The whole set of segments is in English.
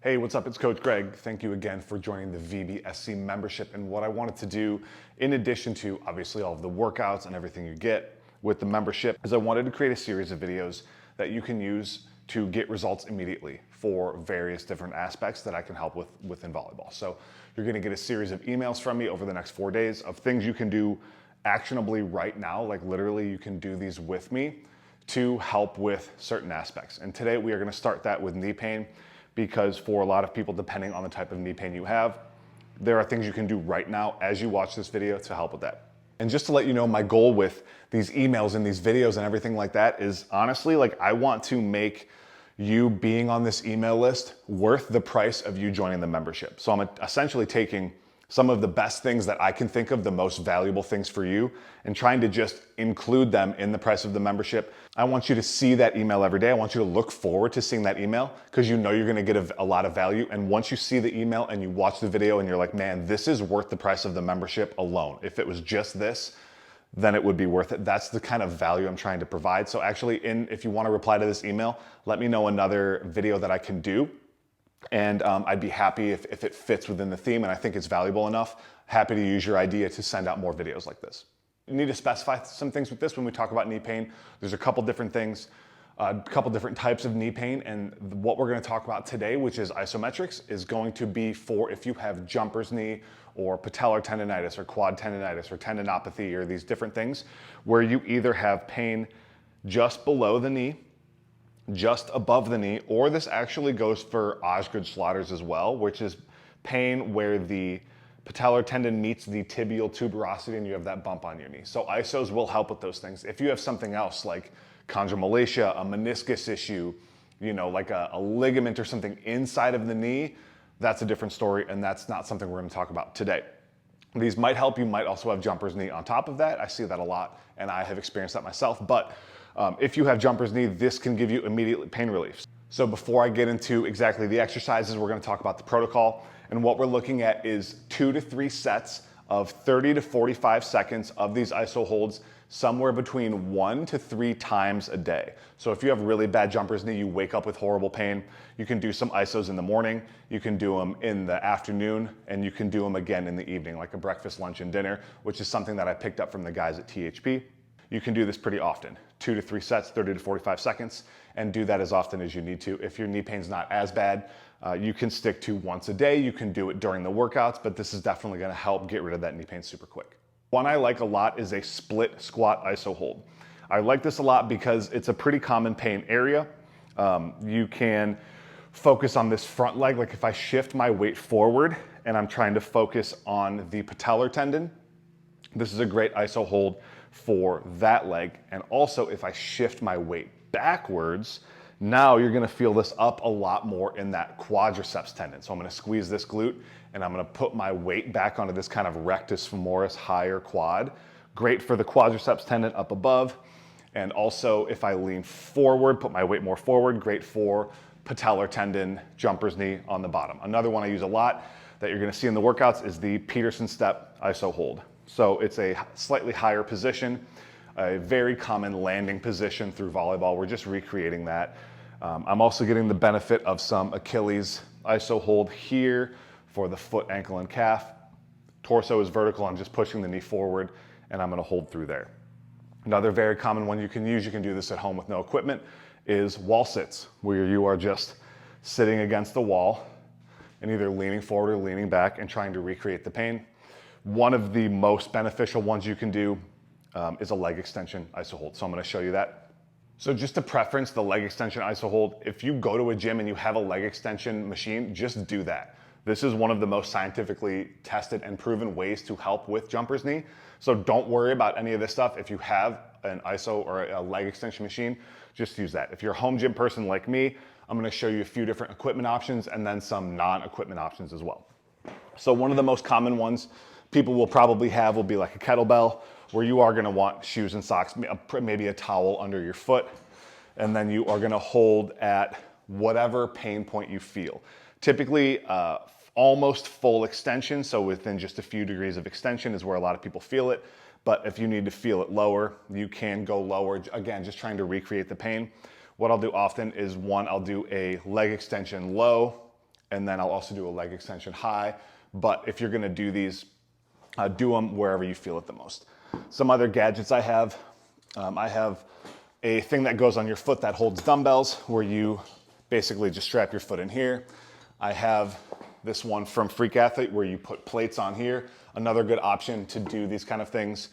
Hey, what's up? It's Coach Greg. Thank you again for joining the VBSC membership. And what I wanted to do, in addition to obviously all of the workouts and everything you get with the membership, is I wanted to create a series of videos that you can use to get results immediately for various different aspects that I can help with within volleyball. So you're gonna get a series of emails from me over the next 4 days of things you can do actionably right now. Like literally you can do these with me to help with certain aspects. And today we are gonna start that with knee pain, because for a lot of people, depending on the type of knee pain you have, there are things you can do right now as you watch this video to help with that. And just to let you know, my goal with these emails and these videos and everything like that is honestly, like, I want to make you being on this email list worth the price of you joining the membership. So I'm essentially taking some of the best things that I can think of, the most valuable things for you, and trying to just include them in the price of the membership. I want you to see that email every day. I want you to look forward to seeing that email because you know you're gonna get a lot of value. And once you see the email and you watch the video and you're like, man, this is worth the price of the membership alone. If it was just this, then it would be worth it. That's the kind of value I'm trying to provide. So actually, if you wanna reply to this email, let me know another video that I can do. And I'd be happy if it fits within the theme and I think it's valuable enough, happy to use your idea to send out more videos like this. You need to specify some things with this when we talk about knee pain. There's a couple different things, a couple different types of knee pain, and what we're gonna talk about today, which is isometrics, is going to be for if you have jumper's knee or patellar tendonitis or quad tendonitis or tendinopathy or these different things where you either have pain just below the knee, just above the knee, or this actually goes for Osgood-Schlatter's as well, which is pain where the patellar tendon meets the tibial tuberosity and you have that bump on your knee. So isos will help with those things. If you have something else like chondromalacia, a meniscus issue, you know, like a ligament or something inside of the knee, that's a different story, and that's not something we're gonna talk about today. These might help. You might also have jumper's knee on top of that. I see that a lot, and I have experienced that myself, but if you have jumper's knee, this can give you immediate pain relief. So before I get into exactly the exercises, we're gonna talk about the protocol. And what we're looking at is 2 to 3 sets of 30 to 45 seconds of these iso holds, somewhere between 1 to 3 times a day. So if you have really bad jumper's knee, you wake up with horrible pain, you can do some isos in the morning, you can do them in the afternoon, and you can do them again in the evening, like a breakfast, lunch, and dinner, which is something that I picked up from the guys at THP. You can do this pretty often, 2 to 3 sets, 30 to 45 seconds, and do that as often as you need to. If your knee pain's not as bad, you can stick to once a day. You can do it during the workouts, but this is definitely gonna help get rid of that knee pain super quick. One I like a lot is a split squat iso hold. I like this a lot because it's a pretty common pain area. You can focus on this front leg. Like if I shift my weight forward and I'm trying to focus on the patellar tendon, this is a great iso hold for that leg. And also if I shift my weight backwards, now you're gonna feel this up a lot more in that quadriceps tendon. So I'm gonna squeeze this glute and I'm gonna put my weight back onto this kind of rectus femoris higher quad. Great for the quadriceps tendon up above. And also if I lean forward, put my weight more forward, great for patellar tendon, jumper's knee on the bottom. Another one I use a lot that you're gonna see in the workouts is the Peterson step iso hold. So it's a slightly higher position, a very common landing position through volleyball. We're just recreating that. I'm also getting the benefit of some Achilles iso hold here for the foot, ankle, and calf. Torso is vertical. I'm just pushing the knee forward, and I'm gonna hold through there. Another very common one you can use, you can do this at home with no equipment, is wall sits, where you are just sitting against the wall and either leaning forward or leaning back and trying to recreate the pain. One of the most beneficial ones you can do is a leg extension iso hold. So I'm gonna show you that. So just to preference the leg extension iso hold, if you go to a gym and you have a leg extension machine, just do that. This is one of the most scientifically tested and proven ways to help with jumper's knee. So don't worry about any of this stuff. If you have an iso or a leg extension machine, just use that. If you're a home gym person like me, I'm gonna show you a few different equipment options and then some non-equipment options as well. So one of the most common ones people will probably have will be like a kettlebell, where you are gonna want shoes and socks, maybe a towel under your foot, and then you are gonna hold at whatever pain point you feel. Typically, almost full extension, so within just a few degrees of extension is where a lot of people feel it, but if you need to feel it lower, you can go lower. Again, just trying to recreate the pain. What I'll do often is I'll do a leg extension low, And then I'll also do a leg extension high. But if you're gonna do these, do them wherever you feel it the most. Some other gadgets I have a thing that goes on your foot that holds dumbbells, where you basically just strap your foot in here. I have this one from Freak Athlete where you put plates on here. Another good option to do these kind of things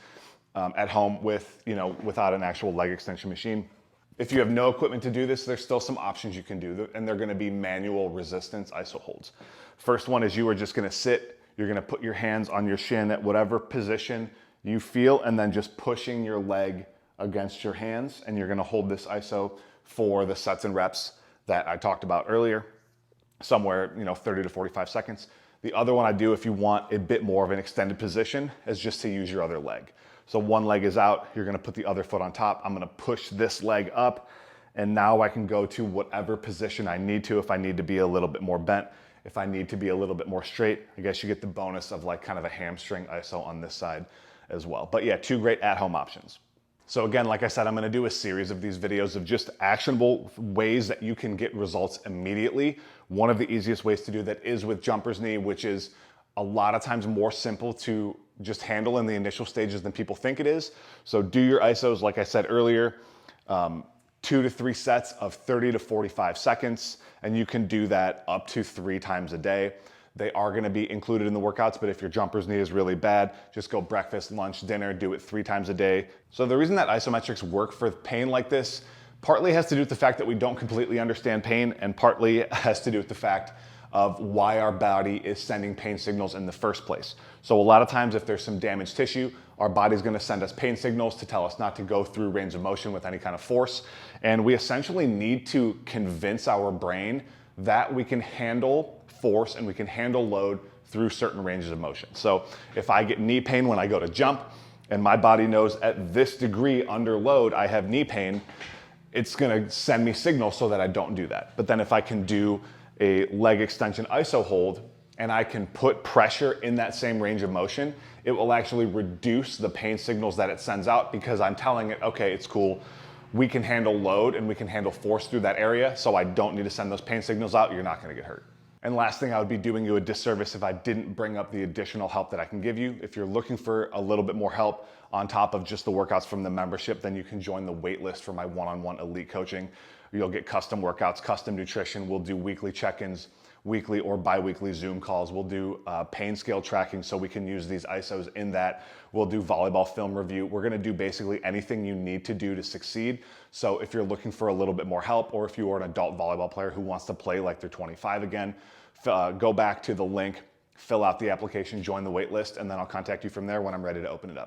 at home with, without an actual leg extension machine. If you have no equipment to do this, there's still some options you can do, and they're gonna be manual resistance iso holds. First one is you are just gonna sit, you're gonna put your hands on your shin at whatever position you feel, and then just pushing your leg against your hands, and you're gonna hold this iso for the sets and reps that I talked about earlier, somewhere 30 to 45 seconds. The other one I do, if you want a bit more of an extended position, is just to use your other leg. So one leg is out, you're gonna put the other foot on top, I'm gonna push this leg up, and now I can go to whatever position I need to. If I need to be a little bit more bent, if I need to be a little bit more straight, I guess you get the bonus of like kind of a hamstring iso on this side as well. But yeah, two great at-home options. So again, like I said, I'm gonna do a series of these videos of just actionable ways that you can get results immediately. One of the easiest ways to do that is with jumper's knee, which is a lot of times more simple to just handle in the initial stages than people think it is. So do your isos, like I said earlier, 2 to 3 sets of 30 to 45 seconds, and you can do that up to 3 times a day. They are gonna be included in the workouts, but if your jumper's knee is really bad, just go breakfast, lunch, dinner, do it 3 times a day. So the reason that isometrics work for pain like this partly has to do with the fact that we don't completely understand pain, and partly has to do with the fact of why our body is sending pain signals in the first place. So a lot of times if there's some damaged tissue, our body's gonna send us pain signals to tell us not to go through range of motion with any kind of force. And we essentially need to convince our brain that we can handle force and we can handle load through certain ranges of motion. So if I get knee pain when I go to jump, and my body knows at this degree under load I have knee pain, it's gonna send me signals so that I don't do that. But then if I can do a leg extension iso hold and I can put pressure in that same range of motion, it will actually reduce the pain signals that it sends out, because I'm telling it, okay, it's cool, we can handle load and we can handle force through that area, so I don't need to send those pain signals out, you're not gonna get hurt. And last thing, I would be doing you a disservice if I didn't bring up the additional help that I can give you. If you're looking for a little bit more help on top of just the workouts from the membership, then you can join the wait list for my one-on-one elite coaching. You'll get custom workouts, custom nutrition. We'll do weekly check-ins, weekly or bi-weekly Zoom calls. We'll do pain scale tracking so we can use these isos in that. We'll do volleyball film review. We're gonna do basically anything you need to do to succeed. So if you're looking for a little bit more help, or if you are an adult volleyball player who wants to play like they're 25 again, go back to the link, fill out the application, join the wait list, and then I'll contact you from there when I'm ready to open it up.